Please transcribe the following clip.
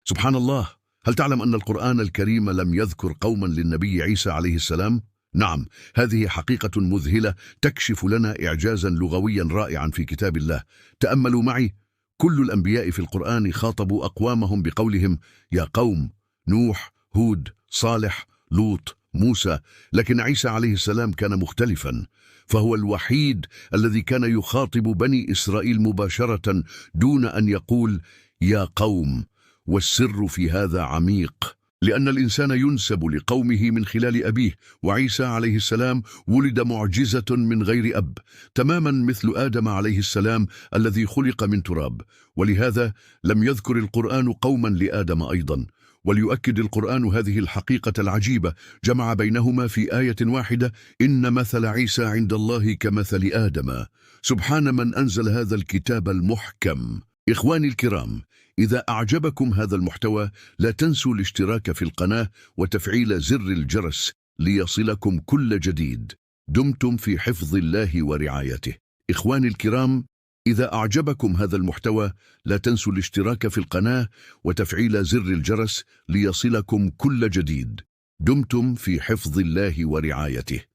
سبحان الله. هل تعلم أن القرآن الكريم لم يذكر قوما للنبي عيسى عليه السلام؟ نعم، هذه حقيقة مذهلة تكشف لنا إعجازا لغويا رائعا في كتاب الله. تأملوا معي، كل الأنبياء في القرآن خاطبوا أقوامهم بقولهم يا قوم: نوح، هود، صالح، لوط، موسى. لكن عيسى عليه السلام كان مختلفا، فهو الوحيد الذي كان يخاطب بني إسرائيل مباشرة دون أن يقول يا قوم. والسر في هذا عميق، لأن الإنسان ينسب لقومه من خلال أبيه، وعيسى عليه السلام ولد معجزة من غير أب، تماما مثل آدم عليه السلام الذي خلق من تراب. ولهذا لم يذكر القرآن قوما لآدم أيضا. وليؤكد القرآن هذه الحقيقة العجيبة، جمع بينهما في آية واحدة: إن مثل عيسى عند الله كمثل آدم. سبحان من أنزل هذا الكتاب المحكم. إخواني الكرام، إذا أعجبكم هذا المحتوى لا تنسوا الاشتراك في القناة وتفعيل زر الجرس ليصلكم كل جديد. دمتم في حفظ الله ورعايته. إخواني الكرام، إذا أعجبكم هذا المحتوى لا تنسوا الاشتراك في القناة وتفعيل زر الجرس ليصلكم كل جديد. دمتم في حفظ الله ورعايته.